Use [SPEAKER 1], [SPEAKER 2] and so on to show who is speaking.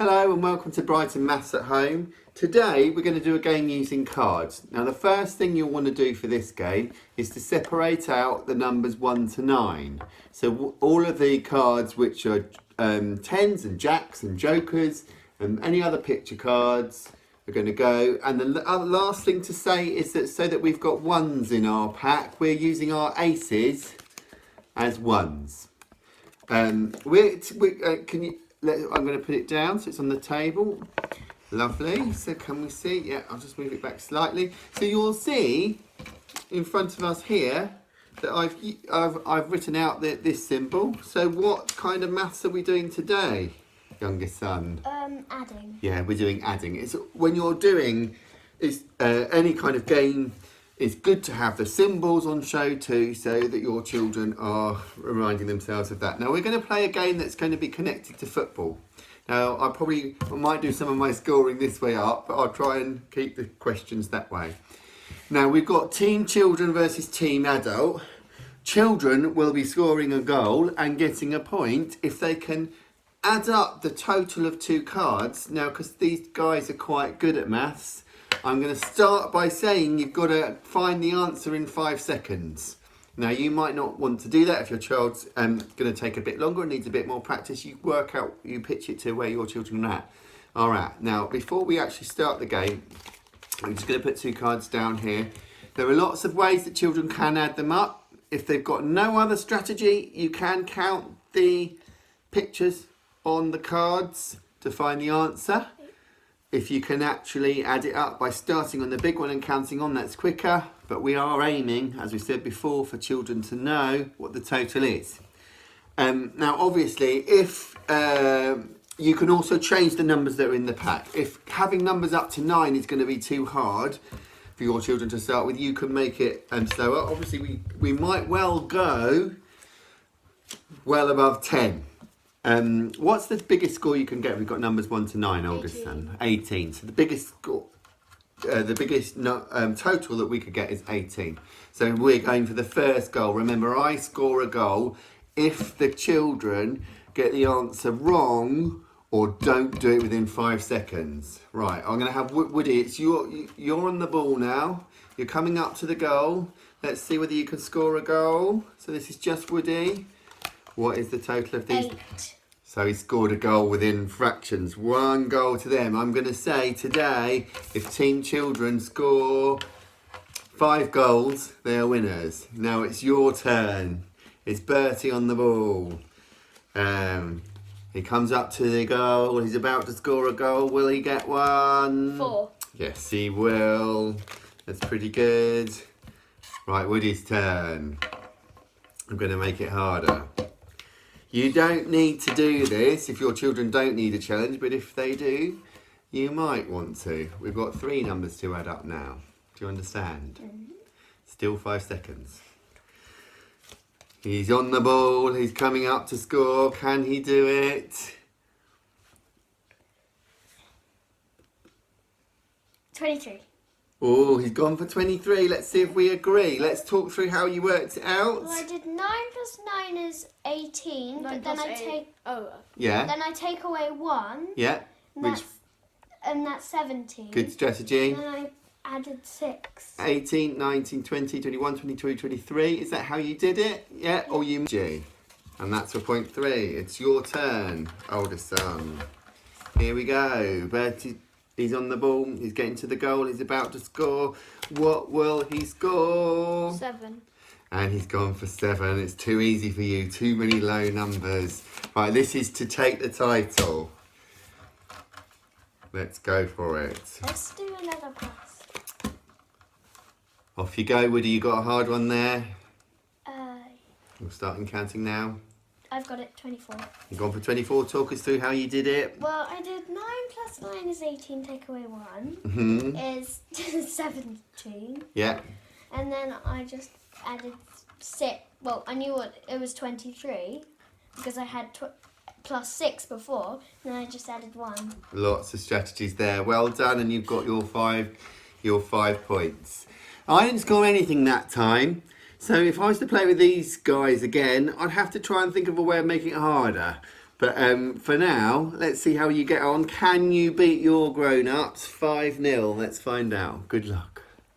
[SPEAKER 1] Hello and welcome to Brighton Maths at Home. Today we're going to do a game using cards. Now the first thing you'll want to do for this game is to separate out the numbers 1 to 9. So all of the cards which are tens and jacks and jokers and any other picture cards are going to go. And the last thing to say is that so that we've got ones in our pack, we're using our aces as ones. I'm going to put it down so it's on the table. Lovely. So can we see? Yeah, I'll just move it back slightly. So you'll see in front of us here that I've written out this symbol. So what kind of maths are we doing today, youngest son?
[SPEAKER 2] Adding.
[SPEAKER 1] Yeah, we're doing adding. It's when you're doing any kind of game. It's good to have the symbols on show too, so that your children are reminding themselves of that. Now we're going to play a game that's going to be connected to football. Now I might do some of my scoring this way up, but I'll try and keep the questions that way. Now we've got team children versus team adult. Children will be scoring a goal and getting a point if they can add up the total of two cards. Now because these guys are quite good at maths, I'm going to start by saying you've got to find the answer in 5 seconds. Now you might not want to do that if your child's going to take a bit longer and needs a bit more practice. You pitch it to where your children are at. Alright, now before we actually start the game, I'm just going to put two cards down here. There are lots of ways that children can add them up. If they've got no other strategy, you can count the pictures on the cards to find the answer. If you can actually add it up by starting on the big one and counting on, that's quicker. But we are aiming, as we said before, for children to know what the total is. Now, obviously, if you can also change the numbers that are in the pack. If having numbers up to 9 is going to be too hard for your children to start with, you can make it slower. Obviously, we might well go well above 10. What's the biggest score you can get? We've got numbers 1 to 9, oldest son. 18. So the biggest score, total that we could get is 18. So we're going for the first goal. Remember, I score a goal if the children get the answer wrong or don't do it within 5 seconds. Right, I'm going to have Woody. It's you're on the ball now. You're coming up to the goal. Let's see whether you can score a goal. So this is just Woody. What is the total of these?
[SPEAKER 2] 8.
[SPEAKER 1] So he scored a goal within fractions. 1 goal to them. I'm going to say today, if Team Children score 5 goals, they are winners. Now it's your turn. It's Bertie on the ball. He comes up to the goal. He's about to score a goal. Will he get one?
[SPEAKER 2] 4.
[SPEAKER 1] Yes, he will. That's pretty good. Right, Woody's turn. I'm going to make it harder. You don't need to do this if your children don't need a challenge, but if they do, you might want to. We've got 3 numbers to add up now. Do you understand? Mm-hmm. Still 5 seconds. He's on the ball. He's coming up to score. Can he do it?
[SPEAKER 2] 23.
[SPEAKER 1] Oh, he's gone for 23. Let's see if we agree. Let's talk through how you worked it out.
[SPEAKER 2] Well, I did 9 plus 9 is 18, but then I take...
[SPEAKER 1] Yeah.
[SPEAKER 2] Then I take away 1.
[SPEAKER 1] Yeah.
[SPEAKER 2] And that's 17.
[SPEAKER 1] Good strategy.
[SPEAKER 2] And then I added 6.
[SPEAKER 1] 18, 19, 20, 21, 22, 23. Is that how you did it? Yeah. Or you... G. And that's for point 3. It's your turn, oldest son. Here we go. Bertie... He's on the ball, he's getting to the goal, he's about to score. What will he score?
[SPEAKER 2] 7.
[SPEAKER 1] And he's gone for 7. It's too easy for you, too many low numbers. Right, this is to take the title. Let's go for it.
[SPEAKER 2] Let's do another pass.
[SPEAKER 1] Off you go, Woody, you got a hard one there. We're starting counting now.
[SPEAKER 2] I've got it, 24.
[SPEAKER 1] You've gone for 24, talk us through how you did it.
[SPEAKER 2] Well, I did 9 plus 9 is 18, take away 1, is 17.
[SPEAKER 1] Yeah.
[SPEAKER 2] And then I just added 6. Well, I knew it was 23 because I had plus 6 before, and then I just added 1.
[SPEAKER 1] Lots of strategies there. Well done, and you've got your 5 points. I didn't score anything that time. So if I was to play with these guys again, I'd have to try and think of a way of making it harder. But for now, let's see how you get on. Can you beat your grown-ups? 5-0. Let's find out. Good luck.